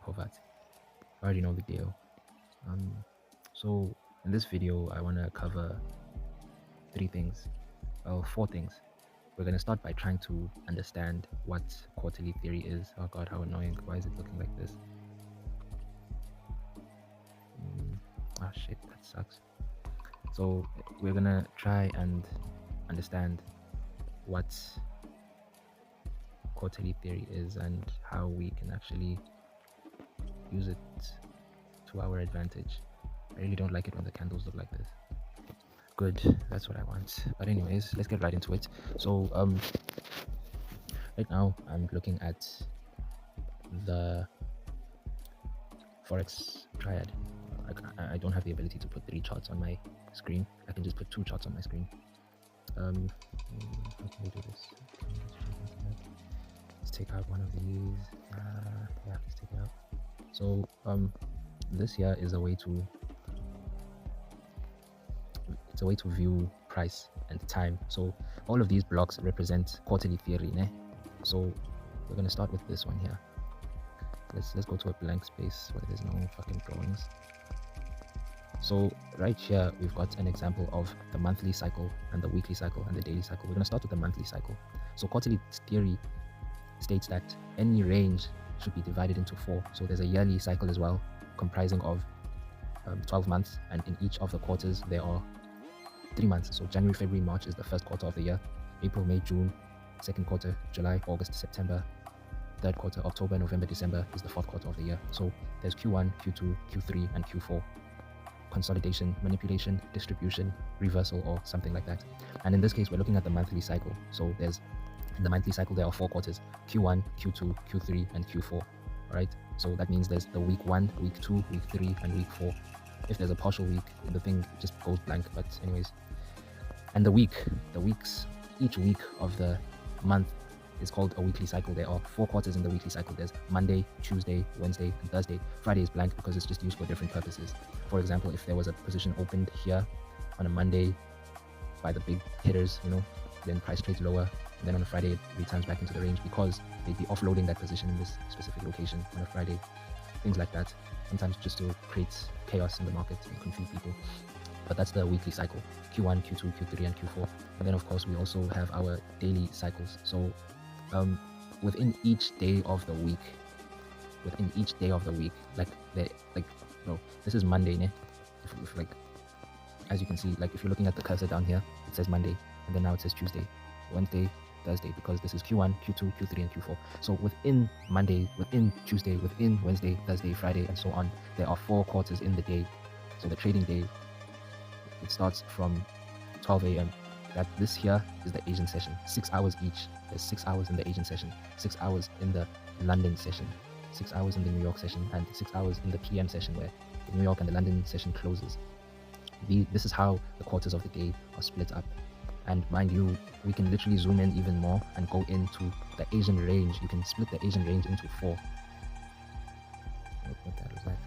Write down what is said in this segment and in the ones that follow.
poverty. I already know the deal. So in this video, I want to cover four things. We're going to start by trying to understand what quarterly theory is. Oh god, how annoying. Why is it looking like this? Shit, that sucks. So we're going to try and understand what quarterly theory is and how we can actually use it to our advantage. I really don't like it when the candles look like this. Good, that's what I want. But anyways, let's get right into it. So right now I'm looking at the Forex triad. I don't have the ability to put 3 charts on my screen. I can just put 2 charts on my screen. How can we do this? Let's take out one of these. Yeah, let's take it out. So this here is a way to view price and time. So all of these blocks represent quarterly theory, né? So we're gonna start with this one here. Let's go to a blank space where there's no fucking drawings. So right here we've got an example of the monthly cycle and the weekly cycle and the daily cycle. We're gonna start with the monthly cycle. So quarterly theory states that any range should be divided into 4. So there's a yearly cycle as well, comprising of 12 months, and in each of the quarters there are 3 months. So January, February, March is the first quarter of the year. April, May, June, second quarter. July, August, September, third quarter. October, November, December is the fourth quarter of the year. So there's Q1, Q2, Q3, and Q4. Consolidation, manipulation, distribution, reversal, or something like that. And in this case, we're looking at the monthly cycle. So in the monthly cycle, there are 4 quarters: Q1, Q2, Q3, and Q4. All right. So that means there's the week 1, week 2, week 3, and week 4. If there's a partial week, the thing just goes blank. But anyways, and the weeks, each week of the month is called a weekly cycle. There are 4 quarters in the weekly cycle. There's Monday, Tuesday, Wednesday, and Thursday. Friday is blank because it's just used for different purposes. For example, if there was a position opened here on a Monday by the big hitters, then price trades lower, and then on a Friday it returns back into the range because they'd be offloading that position in this specific location on a Friday. Things like that, sometimes just to create chaos in the market and confuse people. But that's the weekly cycle: Q1, Q2, Q3, and Q4. And then of course we also have our daily cycles. So within each day of the week, this is Monday, ne? If as you can see, if you're looking at the cursor down here, it says Monday, and then now it says Tuesday, Wednesday, Thursday, because this is Q1, Q2, Q3, and Q4. So within Monday, within Tuesday, within Wednesday, Thursday, Friday, and so on, there are 4 quarters in the day. So the trading day, it starts from 12 a.m. This here is the Asian session, 6 hours each. There's 6 hours in the Asian session, 6 hours in the London session, 6 hours in the New York session, and 6 hours in the PM session, where the New York and the London session closes. This is how the quarters of the day are split up. And mind you, we can literally zoom in even more and go into the Asian range. You can split the Asian range into 4. What that was like.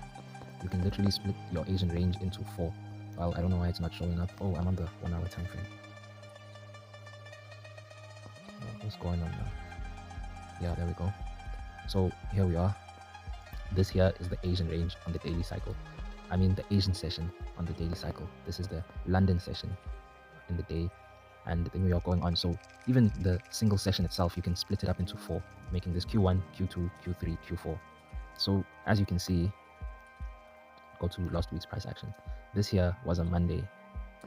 You can literally split your Asian range into 4. Well, I don't know why it's not showing up. Oh, I'm on the 1 hour time frame. What's going on now? Yeah, there we go. So here we are. This here is the Asian range on the daily cycle. I mean the Asian session on the daily cycle. This is the London session in the day, and the New York going on. So even the single session itself, you can split it up into 4, making this Q1, Q2, Q3, Q4. So as you can see, go to last week's price action. This here was a Monday.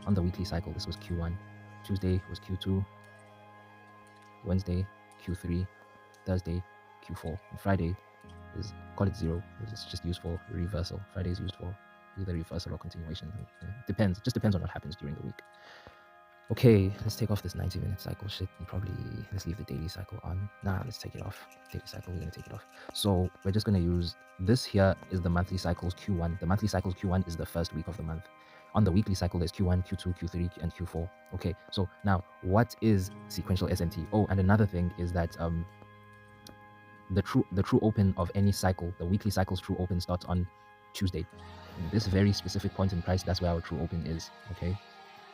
On the weekly cycle, this was Q1. Tuesday was Q2. Wednesday, Q3. Thursday, Q4. And Friday is, call it 0. It's just used for reversal. Friday is used for either reversal or continuation. Depends. It just depends on what happens during the week. Okay, let's take off this 90-minute cycle shit and probably let's leave the daily cycle on. Nah, let's take it off. Daily cycle, we're gonna take it off. So we're just gonna use this here is the monthly cycles Q1. The monthly cycles Q1 is the first week of the month. On the weekly cycle, there's Q1, Q2, Q3, and Q4. Okay, so now what is sequential SMT? Oh, and another thing is that the true open of any cycle, the weekly cycle's true open starts on Tuesday. This very specific point in price, that's where our true open is. Okay,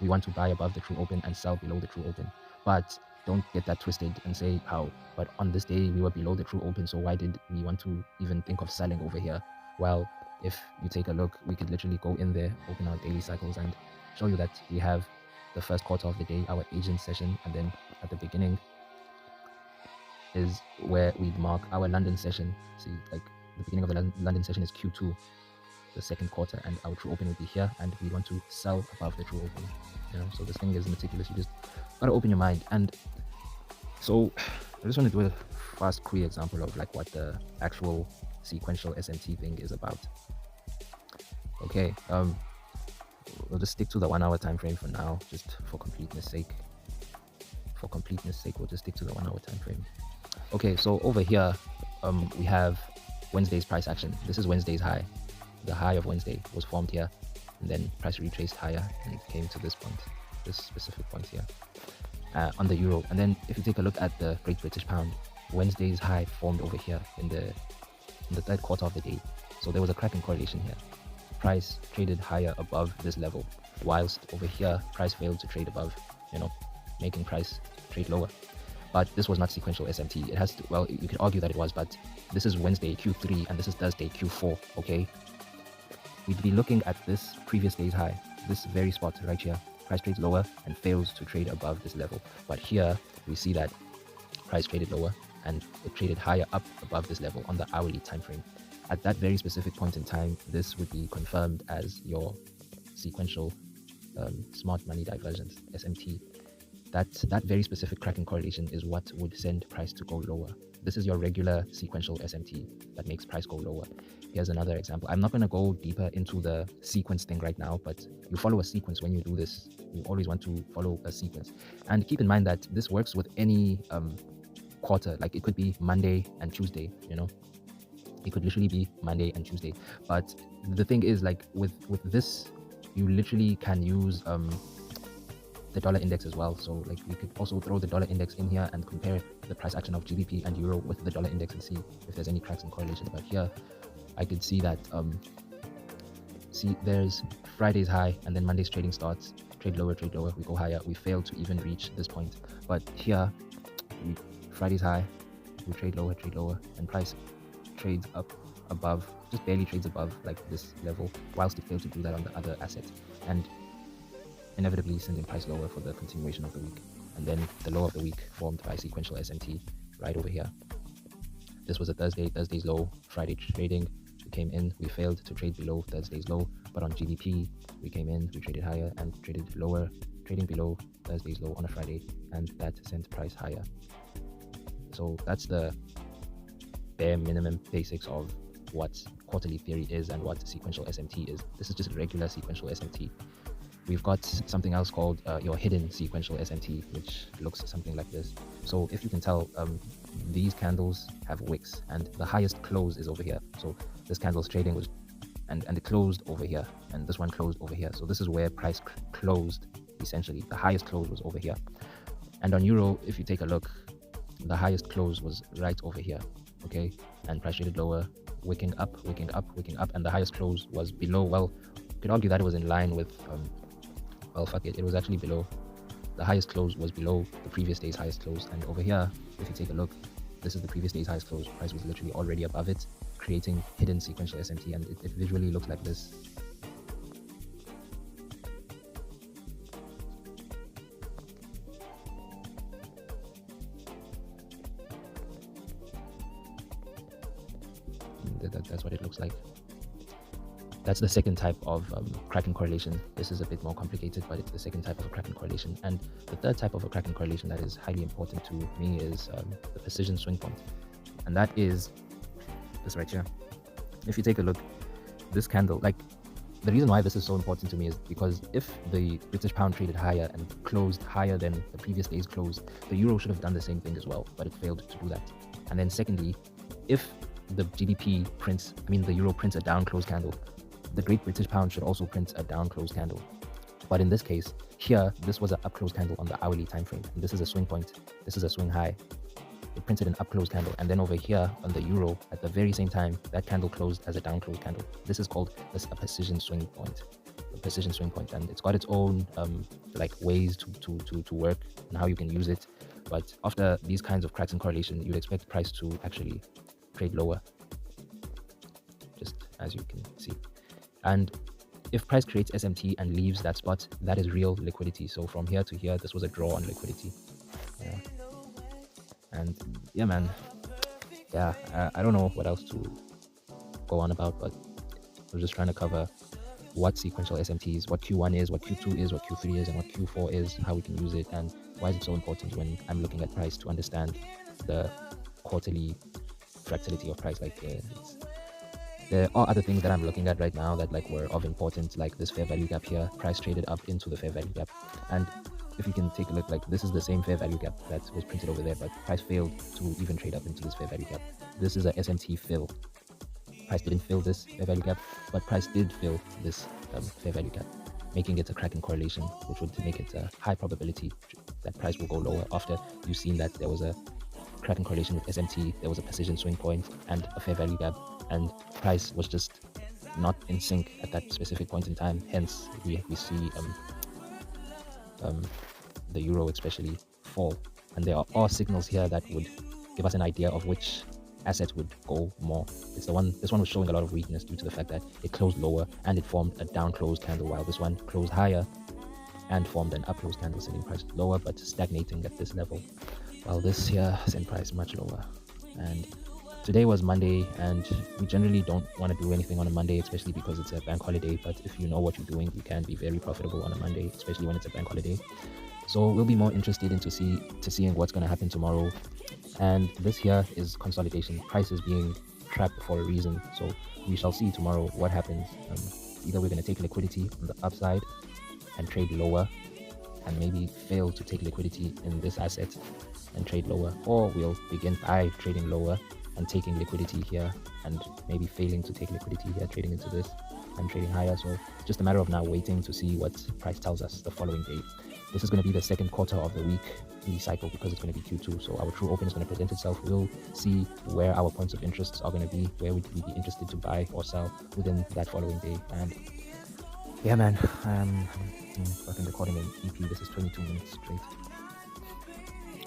we want to buy above the true open and sell below the true open. But don't get that twisted and say how, but on this day we were below the true open, so why did we want to even think of selling over here? Well, if you take a look, we could literally go in there, open our daily cycles, and show you that we have the first quarter of the day, our agent session, and then at the beginning is where we'd mark our London session. See, like the beginning of the London session is Q2, the second quarter, and our true open will be here, and we want to sell above the true open. So this thing is meticulous. You just gotta open your mind. And so I just want to do a fast quick example of like what the actual sequential SMT thing is about. Okay, we'll just stick to the 1 hour time frame for now, just for completeness sake. We'll just stick to the 1 hour time frame. Okay, so over here we have Wednesday's price action. This is Wednesday's high. The high of Wednesday was formed here, and then price retraced higher and came to this point, this specific point here on the euro. And then if you take a look at the Great British Pound, Wednesday's high formed over here in the third quarter of the day. So there was a cracking correlation here. Price traded higher above this level, whilst over here price failed to trade above, making price trade lower. But this was not sequential SMT. It has to, well, you could argue that it was, but this is Wednesday Q3 and this is Thursday Q4. Okay, we'd be looking at this previous day's high, this very spot right here. Price trades lower and fails to trade above this level. But here we see that price traded lower and it traded higher up above this level on the hourly time frame. At that very specific point in time, this would be confirmed as your sequential smart money divergence, SMT. That very specific cracking correlation is what would send price to go lower. This is your regular sequential SMT that makes price go lower. Here's another example. I'm not going to go deeper into the sequence thing right now, but you follow a sequence when you do this. You always want to follow a sequence. And keep in mind that this works with any quarter. Like it could be Monday and Tuesday, It could literally be Monday and Tuesday. But the thing is, like with this, you literally can use the dollar index as well. So like we could also throw the dollar index in here and compare the price action of GBP and euro with the dollar index and see if there's any cracks in correlation. But here I could see that see there's Friday's high and then Monday's trading starts, trade lower, we go higher. We fail to even reach this point. But here Friday's high, we trade lower, and price trades up above, just barely trades above like this level, whilst it failed to do that on the other asset, and inevitably sending price lower for the continuation of the week. And then the low of the week formed by sequential SMT right over here. This was a Thursday's low, Friday trading, we came in, we failed to trade below Thursday's low, but on GBP we came in, we traded higher and traded lower, trading below Thursday's low on a Friday, and that sent price higher. So that's the bare minimum basics of what quarterly theory is and what sequential SMT is. This is just regular sequential SMT. We've got something else called your hidden sequential SMT, which looks something like this. So if you can tell, these candles have wicks and the highest close is over here. So this candle's trading was and it closed over here, and this one closed over here. So this is where price closed, essentially. The highest close was over here. And on euro, if you take a look, the highest close was right over here, okay? And price traded lower, wicking up, and the highest close was below. Well, you could argue that it was in line with well, fuck it, it was actually below. The highest close was below the previous day's highest close, and over here, if you take a look, this is the previous day's highest close. Price was literally already above it, creating hidden sequential SMT, and it visually looks like this. That's what it looks like. That's the second type of cracking correlation. This is a bit more complicated, but it's the second type of a cracking correlation. And the third type of a cracking correlation that is highly important to me is the precision swing point. And that is this right here. If you take a look, this candle, like the reason why this is so important to me is because if the British pound traded higher and closed higher than the previous day's close, the euro should have done the same thing as well, but it failed to do that. And then secondly, if the the euro prints a down close candle, the Great British Pound should also print a down close candle. But in this case, here, this was an up close candle on the hourly time frame. And this is a swing point. This is a swing high. It printed an up close candle. And then over here on the euro, at the very same time, that candle closed as a down close candle. This is called a precision swing point. A precision swing point. And it's got its own like ways to work and how you can use it. But after these kinds of cracks in correlation, you'd expect price to actually trade lower, just as you can see. And if price creates SMT and leaves that spot, that is real liquidity. So from here to here, this was a draw on liquidity. Yeah. And yeah, man. Yeah, I don't know what else to go on about, but we're just trying to cover what sequential SMT is, what Q1 is, what Q2 is, what Q3 is, and what Q4 is, how we can use it, and why is it so important when I'm looking at price to understand the quarterly fractality of price. Like there are other things that I'm looking at right now that like were of importance, like this fair value gap here. Price traded up into the fair value gap, and if you can take a look, like this is the same fair value gap that was printed over there, but price failed to even trade up into this fair value gap. This is a SMT fill. Price didn't fill this fair value gap, but price did fill this fair value gap, making it a crack in correlation, which would make it a high probability that price will go lower after you've seen that there was a crack in correlation with SMT, there was a precision swing point and a fair value gap, and price was just not in sync at that specific point in time. Hence, we see the euro especially fall, and there are signals here that would give us an idea of which asset would go more. It's the one, this one was showing a lot of weakness due to the fact that it closed lower and it formed a down closed candle, while this one closed higher and formed an up closed candle, sending price lower but stagnating at this level, while this here sent price much lower. And today was Monday, and we generally don't want to do anything on a Monday, especially because it's a bank holiday. But if you know what you're doing, you can be very profitable on a Monday, especially when it's a bank holiday. So we'll be more interested into seeing what's going to happen tomorrow. And this here is consolidation. Price is being trapped for a reason. So we shall see tomorrow what happens. Either we're going to take liquidity on the upside and trade lower, and maybe fail to take liquidity in this asset and trade lower, or we'll begin by trading lower and taking liquidity here, and maybe failing to take liquidity here, trading into this and trading higher. So just a matter of now waiting to see what price tells us the following day. This is going to be the second quarter of the weekly cycle because it's going to be Q2. So our true open is going to present itself. We'll see where our points of interest are going to be, where would we be interested to buy or sell within that following day. And yeah, man, I've been recording an EP. This is 22 minutes straight.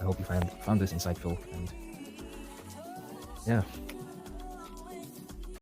I hope you found this insightful, and yeah.